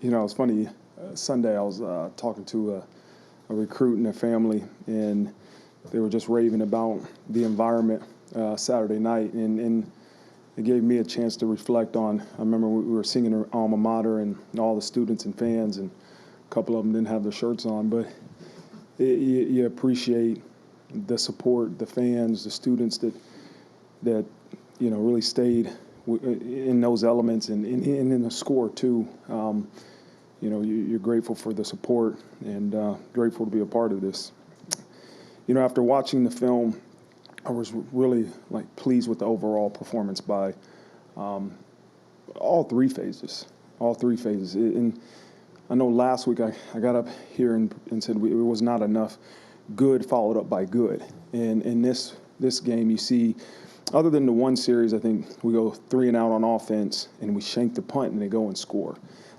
It's funny. Sunday, I was talking to a recruit and their family, and they were just raving about the environment Saturday night, and it gave me a chance to reflect on. I remember we were singing our alma mater, and all the students and fans, and a couple of them didn't have their shirts on, but you appreciate the support, the fans, the students that really stayed in those elements and in the score too. You're grateful for the support and grateful to be a part of this. After watching the film, I was really pleased with the overall performance by all three phases. All three phases. And I know last week I got up here and said it was not enough good followed up by good. And in this game, you see, other than the one series, I think we go 3 and out on offense and we shank the punt and they go and score.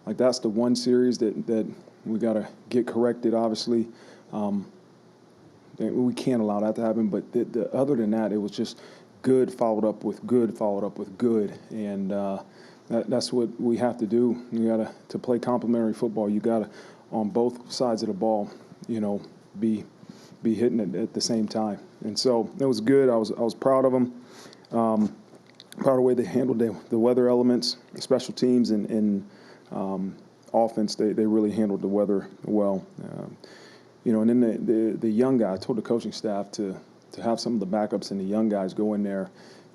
That's the one series that we got to get corrected, obviously. We can't allow that to happen. But other than that, it was just good followed up with good followed up with good. And that's what we have to do. You got to play complementary football. You got to, on both sides of the ball, be hitting it at the same time. And so it was good. I was proud of them. Proud of the way they handled the weather elements, special teams, and offense. They really handled the weather well. And then the young guy, I told the coaching staff to have some of the backups and the young guys go in there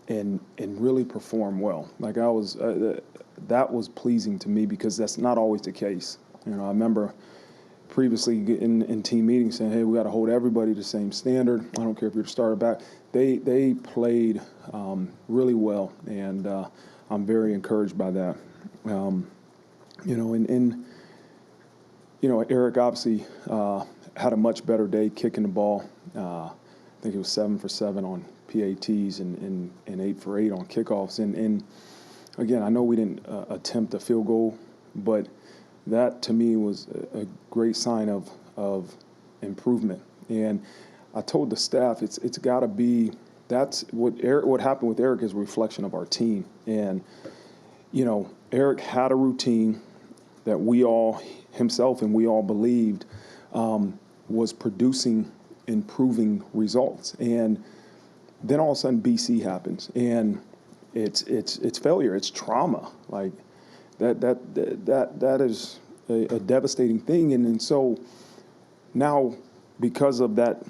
and really perform well. That was pleasing to me because that's not always the case. I remember previously in team meetings saying, hey, we got to hold everybody to the same standard. I don't care if you're the starter back. They played really well, and I'm very encouraged by that. Eric obviously had a much better day kicking the ball. I think it was 7 for 7 on PATs and 8 for 8 on kickoffs. And again, I know we didn't attempt a field goal, but that to me was a great sign of improvement. And I told the staff it's got to be, that's what happened with Eric is a reflection of our team. And Eric had a routine that we all, himself and we all believed was producing improving results. And then all of a sudden BC happens, and it's failure, it's trauma. That is a devastating thing. And so now, because of that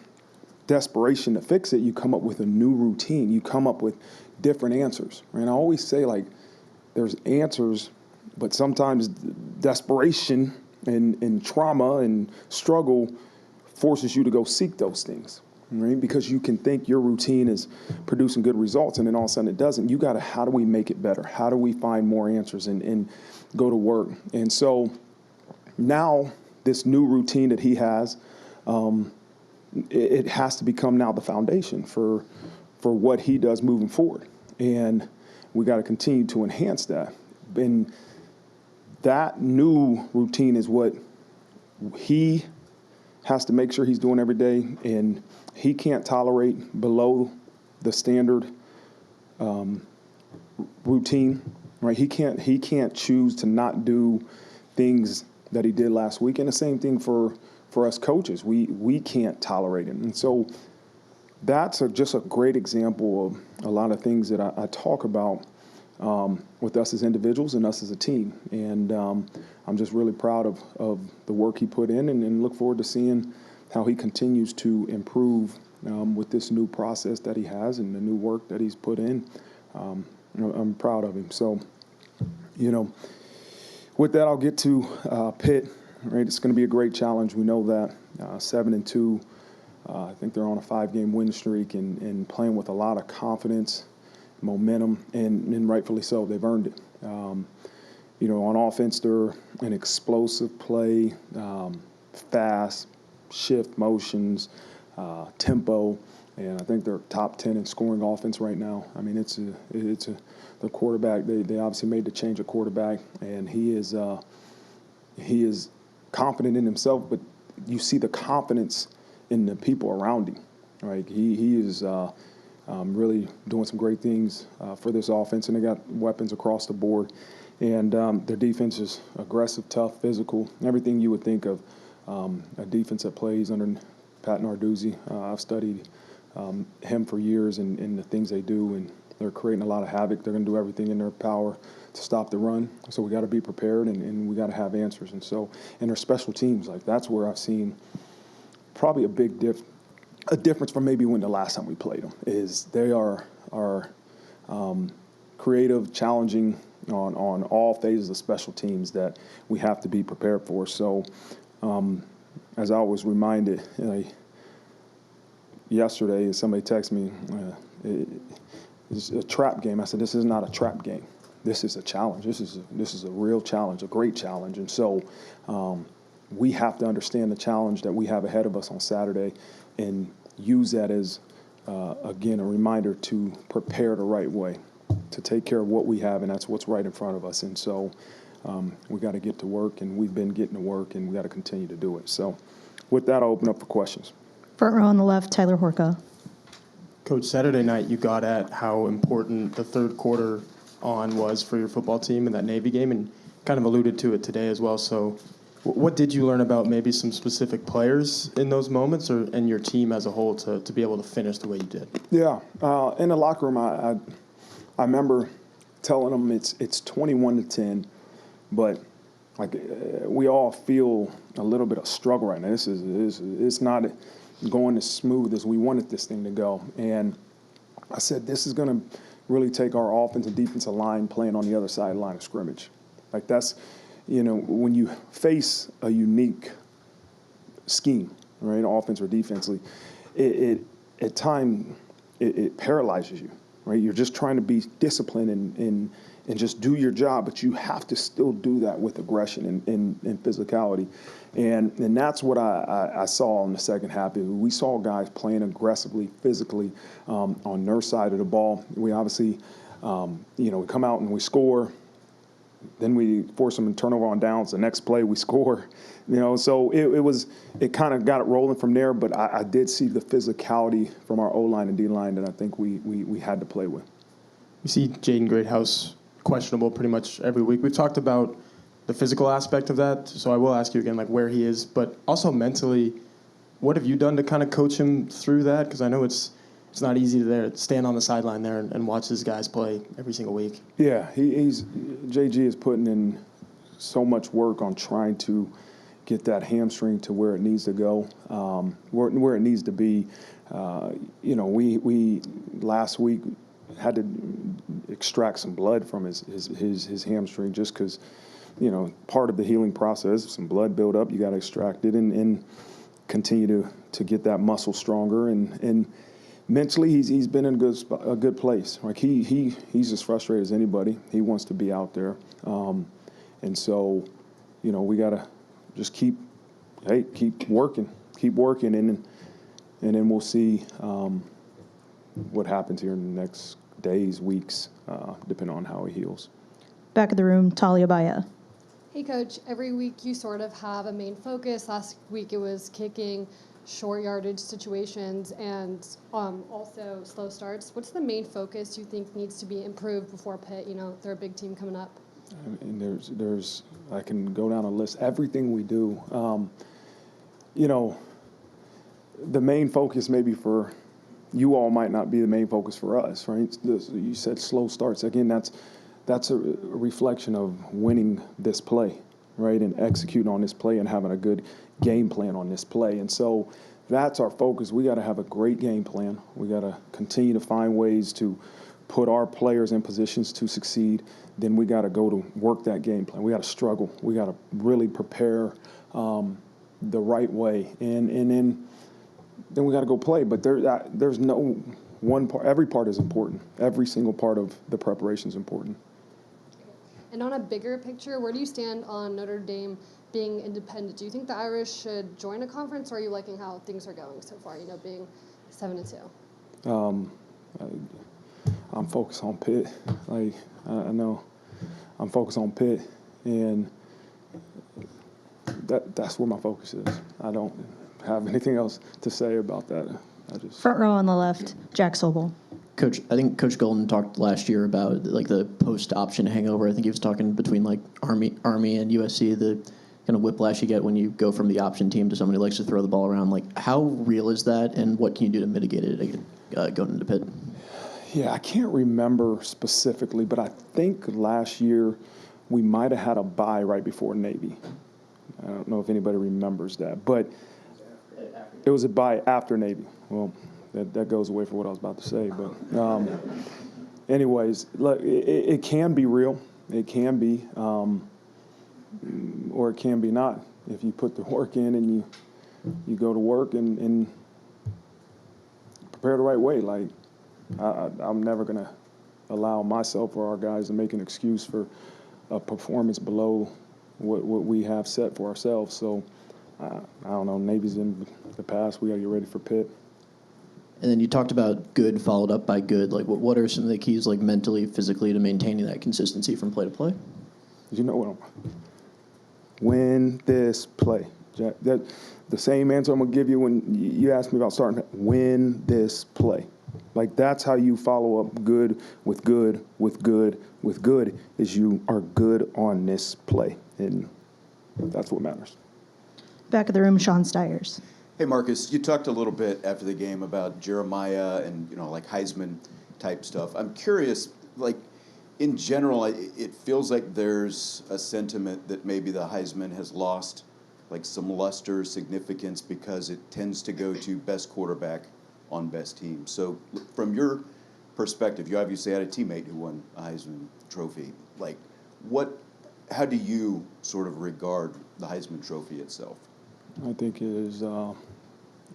desperation to fix it, you come up with a new routine. You come up with different answers. And I always say, there's answers, but sometimes desperation and trauma and struggle forces you to go seek those things, right? Because you can think your routine is producing good results, and then all of a sudden it doesn't. You got to, how do we make it better? How do we find more answers and go to work? And so now this new routine that he has, it has to become now the foundation for what he does moving forward. And we got to continue to enhance that. And that new routine is what he has to make sure he's doing every day, and he can't tolerate below the standard routine, right? He can't choose to not do things that he did last week, and the same thing for us coaches. We can't tolerate it. And so that's just a great example of a lot of things that I talk about with us as individuals and us as a team. And I'm just really proud of the work he put in, and look forward to seeing how he continues to improve with this new process that he has and the new work that he's put in. I'm proud of him. So, with that, I'll get to Pitt. Right, it's going to be a great challenge. We know that 7-2. I think they're on a 5-game win streak and playing with a lot of confidence, momentum, and rightfully so. They've earned it. On offense, they're an explosive play, fast, shift motions, tempo, and I think they're top 10 in scoring offense right now. I mean, it's the quarterback. They obviously made the change of quarterback, and he is confident in himself, but you see the confidence in the people around him, right? He is really doing some great things for this offense, and they got weapons across the board. And their defense is aggressive, tough, physical, everything you would think of a defense that plays under Pat Narduzzi. I've studied him for years and the things they do, and they're creating a lot of havoc. They're going to do everything in their power to stop the run. So we got to be prepared, and we got to have answers. And so, in their special teams, like that's where I've seen probably a difference from maybe when the last time we played them. Is they are creative, challenging on all phases of special teams that we have to be prepared for. So, as I was reminded yesterday, somebody texted me, it's a trap game. I said, this is not a trap game. This is a challenge. This is a real challenge, a great challenge. And so we have to understand the challenge that we have ahead of us on Saturday and use that as, again, a reminder to prepare the right way, to take care of what we have, and that's what's right in front of us. And so we got to get to work, and we've been getting to work, and we got to continue to do it. So with that, I'll open up for questions. Front row on the left, Tyler Horka. Coach, Saturday night you got at how important the third quarter on was for your football team in that Navy game, and kind of alluded to it today as well. So what did you learn about maybe some specific players in those moments and your team as a whole to be able to finish the way you did? Yeah. In the locker room, I remember telling them it's 21-10, but like we all feel a little bit of struggle right now. It's not going as smooth as we wanted this thing to go. And I said, this is going to really take our offensive and defensive line playing on the other side of the line of scrimmage. Like that's, when you face a unique scheme, right, offense or defensively, it at times it paralyzes you, right? You're just trying to be disciplined and just do your job, but you have to still do that with aggression and physicality. And that's what I saw in the second half. We saw guys playing aggressively, physically on their side of the ball. We obviously, we come out and we score. Then we force them to turnover on downs. The next play we score. So it kind of got it rolling from there. But I did see the physicality from our O-line and D-line that I think we had to play with. We see Jaden Greathouse questionable pretty much every week. We've talked about the physical aspect of that, so I will ask you again, like where he is, but also mentally, what have you done to kind of coach him through that? Because I know it's not easy to stand on the sideline there and watch his guys play every single week. Yeah, JG is putting in so much work on trying to get that hamstring to where it needs to go, where it needs to be. We last week had to extract some blood from his hamstring just because, part of the healing process, some blood build up, you got to extract it and continue to get that muscle stronger. And mentally, he's been in a good place. Like he's as frustrated as anybody. He wants to be out there. And so, we got to just keep working, and then we'll see what happens here in the next days, weeks, depending on how he heals. Back of the room, Talia Baya. Hey, Coach. Every week you sort of have a main focus. Last week it was kicking, short yardage situations, and also slow starts. What's the main focus you think needs to be improved before Pitt? They're a big team coming up. And there's I can go down a list. Everything we do, the main focus maybe for you all might not be the main focus for us, right? You said slow starts. Again, that's a reflection of winning this play, right, and executing on this play and having a good game plan on this play. And so that's our focus. We got to have a great game plan. We got to continue to find ways to put our players in positions to succeed. Then we got to go to work that game plan. We got to struggle. We got to really prepare the right way, and then we got to go play. But there's no one part. Every part is important. Every single part of the preparation is important. And on a bigger picture, where do you stand on Notre Dame being independent? Do you think the Irish should join a conference, or are you liking how things are going so far, being 7-2? I'm focused on Pitt. I know I'm focused on Pitt, and that's where my focus is. I don't have anything else to say about that. Front row on the left, Jack Sobel. Coach, I think Coach Golden talked last year about like the post-option hangover. I think he was talking between like Army and USC, the kind of whiplash you get when you go from the option team to somebody who likes to throw the ball around. Like, how real is that, and what can you do to mitigate it going into Pitt? Yeah, I can't remember specifically, but I think last year we might have had a bye right before Navy. I don't know if anybody remembers that, but it was a bye after Navy. Well, that goes away from what I was about to say, but anyways, look, it can be real. It can be, or it can be not. If you put the work in and you go to work and prepare the right way, like I'm never gonna allow myself or our guys to make an excuse for a performance below what we have set for ourselves. So I don't know. Navy's in the past. We got to get ready for Pitt. And then you talked about good followed up by good. Like, what are some of the keys, like mentally, physically, to maintaining that consistency from play to play? You know what? Win this play. Jack, that the same answer I'm gonna give you when you ask me about starting. Win this play. Like, that's how you follow up good with good with good with good, is you are good on this play, and that's what matters. Back of the room, Sean Stiers. Hey, Marcus, you talked a little bit after the game about Jeremiah and, like Heisman type stuff. I'm curious, like, in general, it feels like there's a sentiment that maybe the Heisman has lost, like, some luster, significance, because it tends to go to best quarterback on best team. So from your perspective, you obviously had a teammate who won a Heisman Trophy. Like, how do you sort of regard the Heisman Trophy itself? I think it is one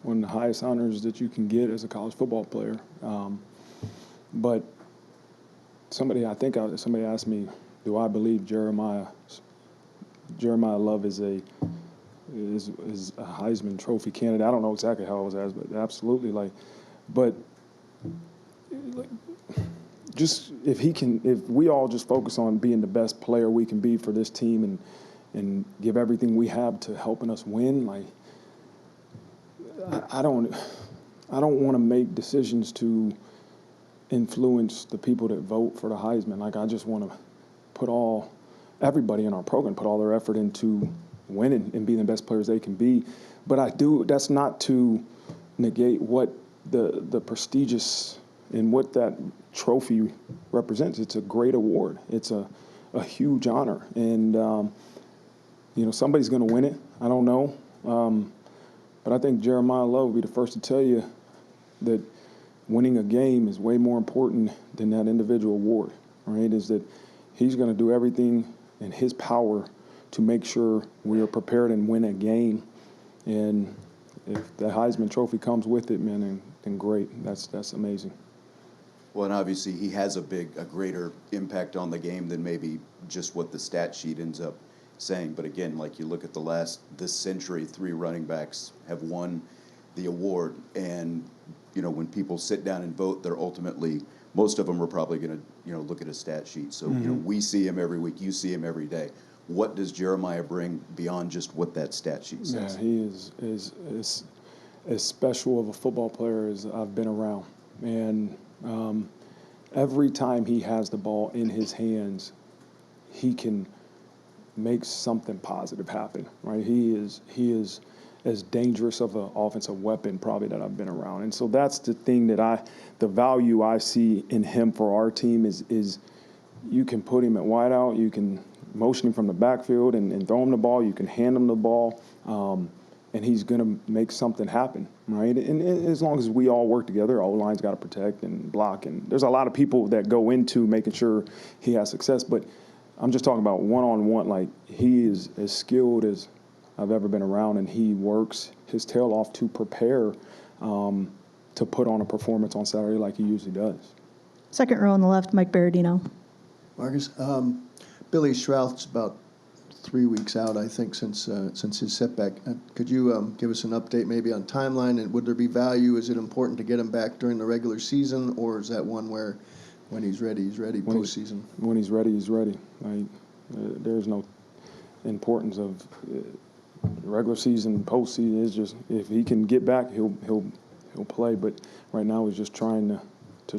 of the highest honors that you can get as a college football player. But somebody asked me, do I believe Jeremiah Love is a Heisman Trophy candidate? I don't know exactly how it was asked, but absolutely. Just if we all just focus on being the best player we can be for this team and give everything we have to helping us win, like, I don't want to make decisions to influence the people that vote for the Heisman. Like, I just want to put everybody in our program put all their effort into winning and being the best players they can be. But that's not to negate what the prestigious and what that trophy represents. It's a great award. It's a huge honor. And, somebody's going to win it. I don't know. But I think Jeremiah Love will be the first to tell you that winning a game is way more important than that individual award, right? Is that he's going to do everything in his power to make sure we are prepared and win a game. And if the Heisman Trophy comes with it, man, then great. That's amazing. Well, and obviously he has a greater impact on the game than maybe just what the stat sheet ends up saying. But again, like, you look at this century, 3 running backs have won the award. And, when people sit down and vote, they're ultimately, most of them are probably going to, look at a stat sheet. So, we see him every week, you see him every day. What does Jeremiah bring beyond just what that stat sheet says? Yeah, he is as special of a football player as I've been around. And every time he has the ball in his hands, he can make something positive happen, right? He is as dangerous of an offensive weapon probably that I've been around. And so that's the thing the value I see in him for our team is you can put him at wideout, you can motion him from the backfield and throw him the ball, you can hand him the ball, and he's going to make something happen, right? And as long as we all work together, all line's got to protect and block. And there's a lot of people that go into making sure he has success, but I'm just talking about one-on-one. Like, he is as skilled as I've ever been around, and he works his tail off to prepare to put on a performance on Saturday like he usually does. Second row on the left, Mike Berardino. Marcus, Billy Schrouth's about 3 weeks out, I think, since his setback. Could you give us an update maybe on timeline, and would there be value? Is it important to get him back during the regular season, or is that one where when he's ready postseason? When he's ready, he's ready. Like, there's no importance of regular season, postseason. It's just if he can get back, he'll play. But right now, he's just trying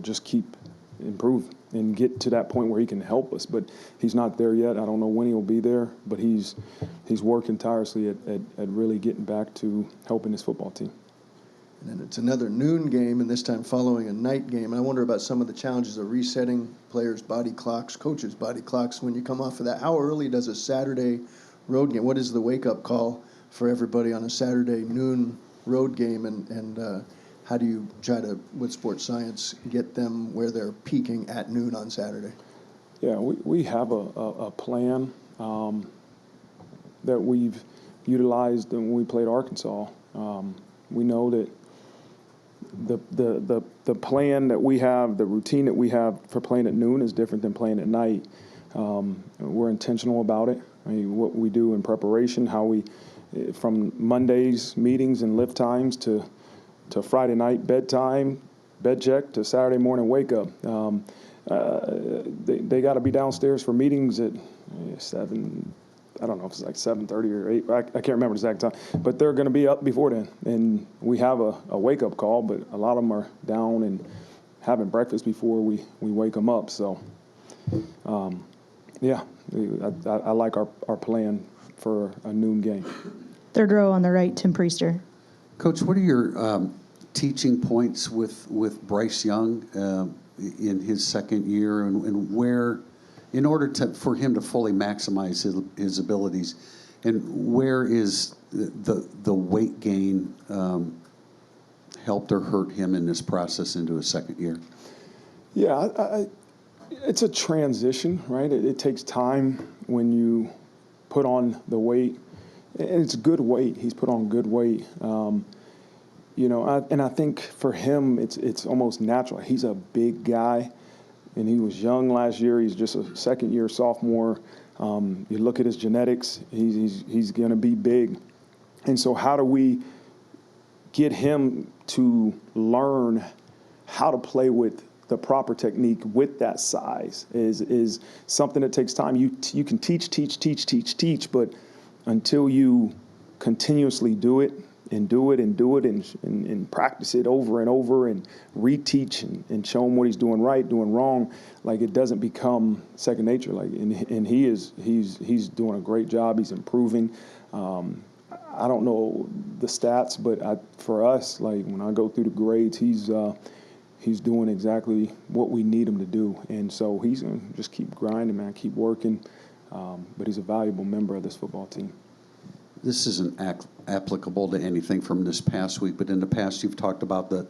just keep improving and get to that point where he can help us. But he's not there yet. I don't know when he'll be there, but he's working tirelessly at really getting back to helping his football team. And then it's another noon game, and this time following a night game. And I wonder about some of the challenges of resetting players' body clocks, coaches' body clocks when you come off of that. How early does a Saturday road game? What is the wake-up call for everybody on a Saturday noon road game? And how do you try to, with sports science, get them where they're peaking at noon on Saturday? Yeah, we have a plan that we've utilized when we played Arkansas. We know that the plan that we have, the routine that we have for playing at noon is different than playing at night. We're intentional about it. I mean, what we do in preparation, how we, from Monday's meetings and lift times to Friday night bedtime, bed check, to Saturday morning wake up. They got to be downstairs for meetings at 7. I don't know if it's like 7:30 or 8. I can't remember the exact time. But they're going to be up before then. And we have a wake-up call, but a lot of them are down and having breakfast before we wake them up. So, yeah, I like our plan for a noon game. Third row on the right, Tim Priester. Coach, what are your teaching points with Bryce Young in his second year, and where, in order for him to fully maximize his abilities, and where is the weight gain helped or hurt him in this process into his second year? Yeah, it's a transition, right? It takes time when you put on the weight. And it's good weight. He's put on good weight. I think for him, it's almost natural. He's a big guy, and he was young last year. He's just a second-year sophomore. You look at his genetics, he's going to be big. And so how do we get him to learn how to play with the proper technique with that size is something that takes time. You can teach, but until you continuously do it and practice it over and over and reteach and show him what he's doing right, doing wrong, like it doesn't become second nature. Like, and he's doing a great job. He's improving. I don't know the stats, but for us, like when I go through the grades, he's doing exactly what we need him to do. And so he's going to just keep grinding, man, keep working. But he's a valuable member of this football team. This isn't applicable to anything from this past week, but in the past you've talked about the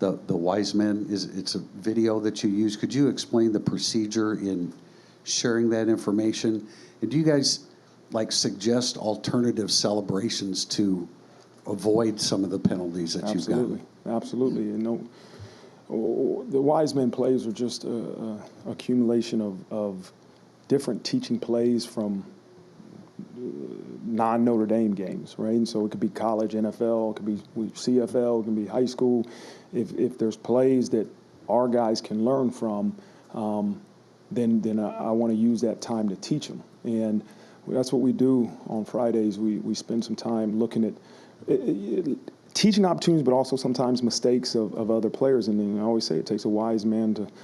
Heisman. It's a video that you use. Could you explain the procedure in sharing that information? And do you guys suggest alternative celebrations to avoid some of the penalties that you've gotten? Absolutely. The Heisman plays are just a accumulation of different teaching plays from non-Notre Dame games, right? And so it could be college, NFL, it could be CFL, it can be high school. If there's plays that our guys can learn from, then I want to use that time to teach them. And that's what we do on Fridays. We spend some time looking at teaching opportunities, but also sometimes mistakes of other players. And then I always say it takes a wise man to –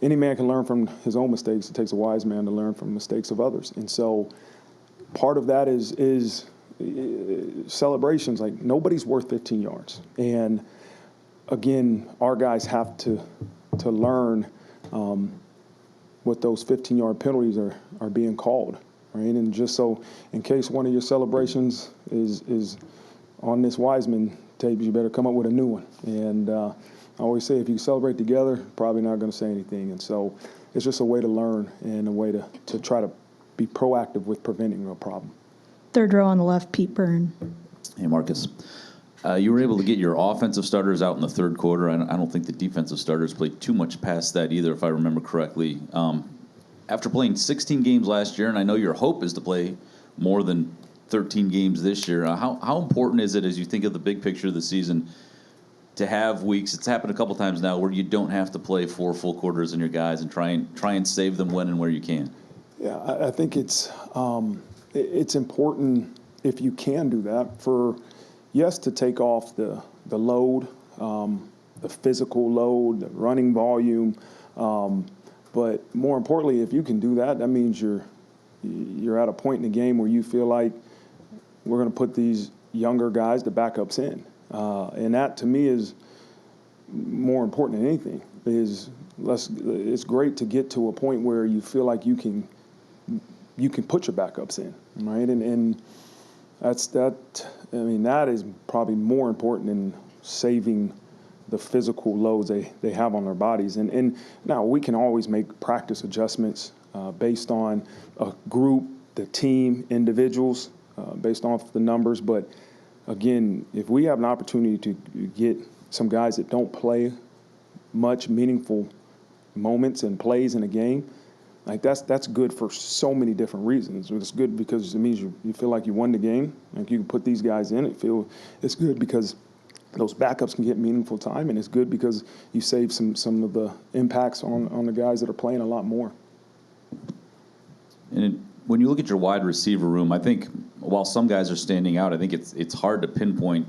any man can learn from his own mistakes. It takes a wise man to learn from mistakes of others. And so part of that is celebrations. Like, nobody's worth 15 yards. And, again, our guys have to learn what those 15-yard penalties are being called, right? And just so in case one of your celebrations is on this Heisman tape, you better come up with a new one. And I always say if you celebrate together, probably not going to say anything. And so it's just a way to learn and a way to try to be proactive with preventing a problem. Third row on the left, Pete Byrne. Hey, Marcus. You were able to get your offensive starters out in the third quarter. I don't think the defensive starters played too much past that either, if I remember correctly. After playing 16 games last year, and I know your hope is to play more than 13 games this year, how important is it, as you think of the big picture of the season, to have weeks, it's happened a couple times now, where you don't have to play 4 full quarters in your guys and try and save them when and where you can? Yeah, I think it's important if you can do that for, yes, to take off the load, the physical load, the running volume. But more importantly, if you can do that, that means you're at a point in the game where you feel like we're going to put these younger guys, the backups, in. And that, to me, is more important than anything. It's great to get to a point where you feel like you can put your backups in, right? And that is probably more important than saving the physical loads they have on their bodies. And now we can always make practice adjustments based on a group, the team, individuals, based off the numbers. But again, if we have an opportunity to get some guys that don't play much meaningful moments and plays in a game, like that's good for so many different reasons. It's good because it means you feel like you won the game. Like you can put these guys in. It's good because those backups can get meaningful time, and it's good because you save some of the impacts on the guys that are playing a lot more. And when you look at your wide receiver room, I think while some guys are standing out, I think it's hard to pinpoint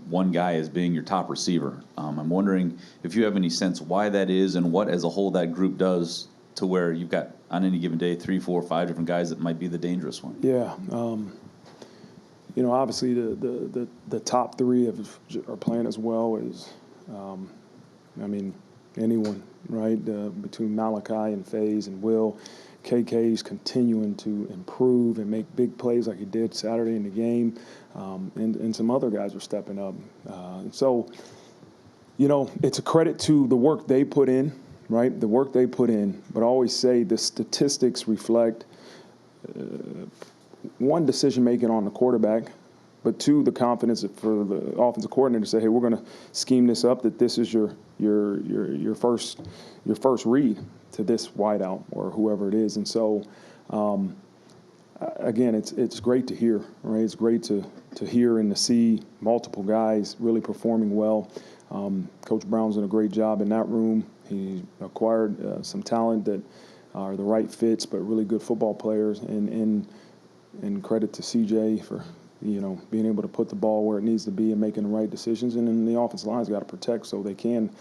one guy as being your top receiver. I'm wondering if you have any sense why that is and what as a whole that group does to where you've got on any given day 3, 4, 5 different guys that might be the dangerous one. Yeah. Obviously the top three are playing as well as, anyone, right? Between Malachi and FaZe and Will. KK's continuing to improve and make big plays like he did Saturday in the game. And some other guys are stepping up. So, it's a credit to the work they put in, right? The work they put in. But I always say the statistics reflect, one, decision-making on the quarterback, but two, the confidence for the offensive coordinator to say, hey, we're going to scheme this up, that this is your first read to this wideout or whoever it is. And so, again, it's great to hear, right? It's great to hear and to see multiple guys really performing well. Coach Brown's done a great job in that room. He acquired some talent that are the right fits, but really good football players. And credit to CJ for being able to put the ball where it needs to be and making the right decisions. And then the offensive line's got to protect so they can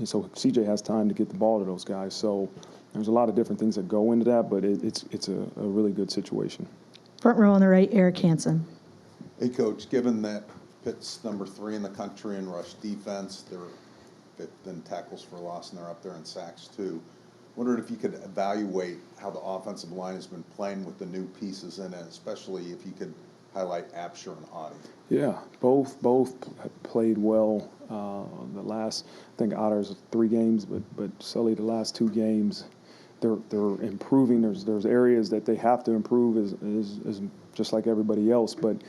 so CJ has time to get the ball to those guys. So there's a lot of different things that go into that, but it's a really good situation. Front row on the right, Eric Hansen. Hey, Coach, given that Pitt's number 3 in the country in rush defense, they're 5th in tackles for loss, and they're up there in sacks too. Wondered if you could evaluate how the offensive line has been playing with the new pieces in it, especially if you could highlight Absher and Audie. Yeah, both played well. The last, I think Otter's 3 games, but Sully the last 2 games, they're improving. There's areas that they have to improve is just like everybody else, but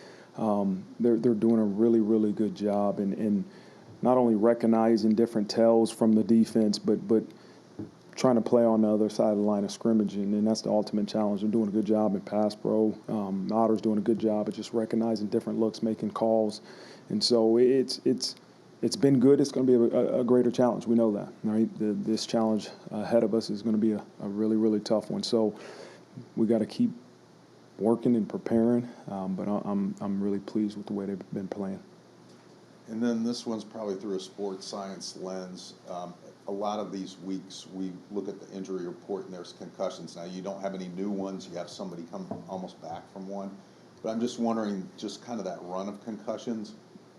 they're doing a really, really good job in not only recognizing different tells from the defense, but trying to play on the other side of the line of scrimmage, and that's the ultimate challenge. They're doing a good job in pass pro. Otter's doing a good job at just recognizing different looks, making calls, and so it's been good. It's going to be a greater challenge. We know that, right? This challenge ahead of us is going to be a really, really tough one. So we got to keep working and preparing, but I'm really pleased with the way they've been playing. And then this one's probably through a sports science lens. A lot of these weeks we look at the injury report and there's concussions. Now you don't have any new ones. You have somebody come almost back from one. But I'm just wondering, just kind of that run of concussions,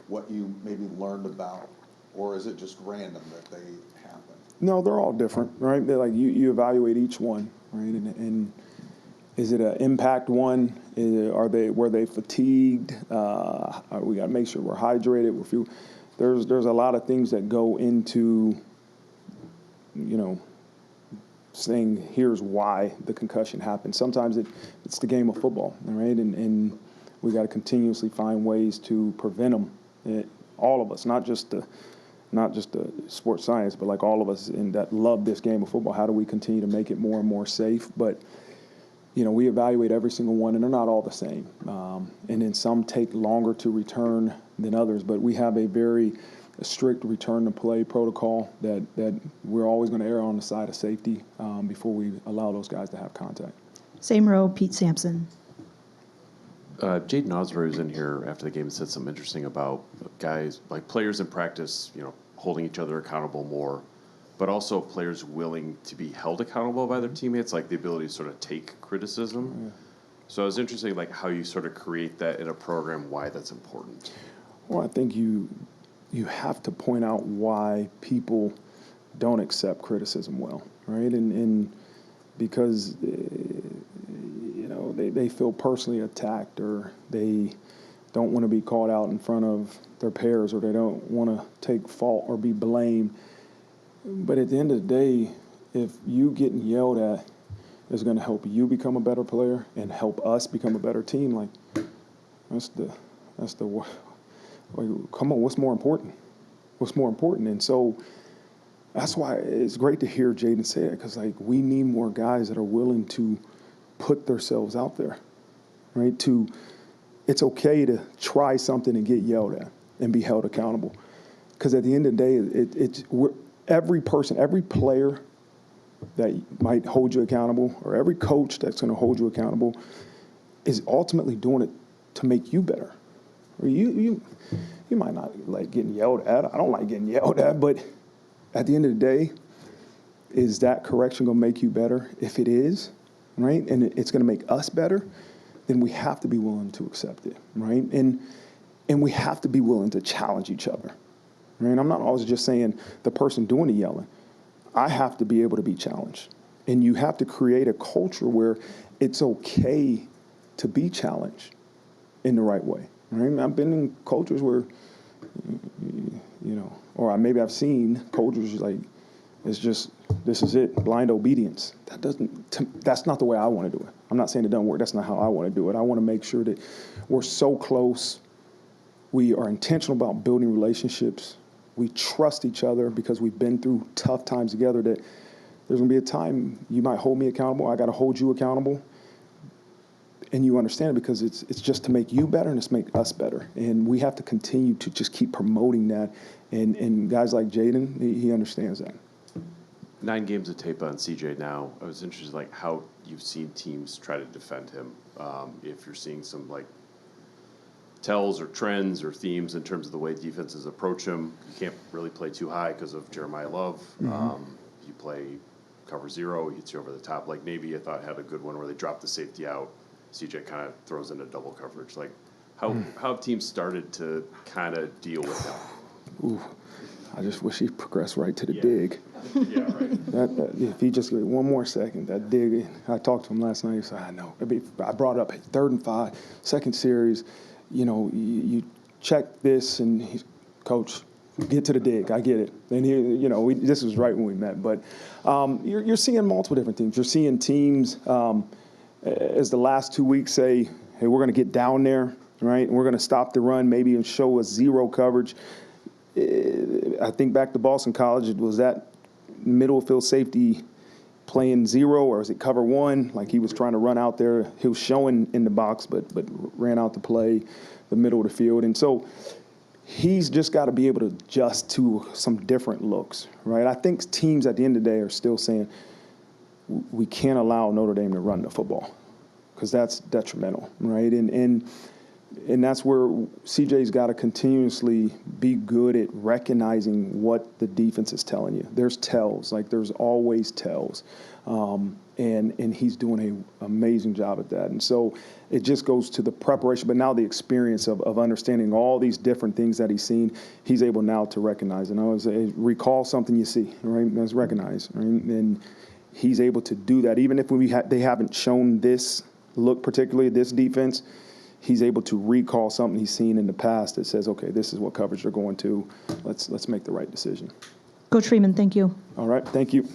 what you maybe learned about, or is it just random that they happen? No, they're all different, right? They're like you evaluate each one, right? And is it an impact one? Were they fatigued? We got to make sure we're hydrated. There's a lot of things that go into saying here's why the concussion happened. Sometimes it's the game of football, right? And we got to continuously find ways to prevent them. All of us, not just the sports science, but like all of us that love this game of football. How do we continue to make it more and more safe? But we evaluate every single one, and they're not all the same. And then some take longer to return than others. But we have a very strict return to play protocol that we're always going to err on the side of safety before we allow those guys to have contact. Same row, Pete Sampson. Jaden Osbury was in here after the game and said something interesting about guys, like players in practice, holding each other accountable more, but also players willing to be held accountable by their teammates, like the ability to sort of take criticism. Yeah. So it was interesting, like how you sort of create that in a program, why that's important. Well, I think you have to point out why people don't accept criticism well, right? And because they feel personally attacked, or they don't want to be called out in front of their peers, or they don't want to take fault or be blamed. But at the end of the day, if you getting yelled at is going to help you become a better player and help us become a better team, like that's the come on, what's more important? What's more important? And so that's why it's great to hear Jaden say it, because like we need more guys that are willing to put themselves out there, right? It's okay to try something and get yelled at and be held accountable, because at the end of the day, every person, every player that might hold you accountable, or every coach that's going to hold you accountable, is ultimately doing it to make you better. You might not like getting yelled at. I don't like getting yelled at, but at the end of the day, is that correction going to make you better? If it is, right, and it's going to make us better, then we have to be willing to accept it, right? And we have to be willing to challenge each other, right? I'm not always just saying the person doing the yelling. I have to be able to be challenged. And you have to create a culture where it's okay to be challenged in the right way, right? I've been in cultures where, or maybe I've seen cultures like, it's just, this is it, blind obedience. That's not the way I want to do it. I'm not saying it doesn't work. That's not how I want to do it. I want to make sure that we're so close. We are intentional about building relationships. We trust each other because we've been through tough times together, that there's going to be a time you might hold me accountable. I got to hold you accountable. And you understand it, because it's just to make you better and it's to make us better. And we have to continue to just keep promoting that. And guys like Jaden, he understands that. 9 games of tape on CJ now. I was interested, like, how you've seen teams try to defend him. If you're seeing some, like, tells or trends or themes in terms of the way defenses approach him. You can't really play too high because of Jeremiah Love. Mm-hmm. You play cover 0, he hits you over the top. Like, Navy, I thought, had a good one where they dropped the safety out. CJ kind of throws into double coverage. Like, how have teams started to kind of deal with that? Ooh, I just wish he progressed right to the dig. Yeah, right. If he just get one more second, that dig. I talked to him last night. He said, I know. I brought it up at 3rd and 5, second series. You check this, and he's, Coach, get to the dig. I get it. And this was right when we met. But you're seeing multiple different teams. You're seeing teams, as the last 2 weeks say, hey, we're going to get down there, right? And we're going to stop the run, maybe, and show us 0 coverage. I think back to Boston College, was that middle field safety playing 0, or is it cover 1? Like, he was trying to run out there. He was showing in the box, but ran out to play the middle of the field. And so he's just got to be able to adjust to some different looks, right? I think teams at the end of the day are still saying we can't allow Notre Dame to run the football, because that's detrimental, right? And that's where CJ's got to continuously be good at recognizing what the defense is telling you. There's tells, like there's always tells. And he's doing an amazing job at that. And so it just goes to the preparation, but now the experience of understanding all these different things that he's seen, he's able now to recognize. And I always say, recall something you see, right? That's recognize. Right? And he's able to do that. Even if they haven't shown this look, particularly this defense, he's able to recall something he's seen in the past that says, okay, this is what coverage they're going to. Let's make the right decision. Coach Freeman, thank you. All right, thank you.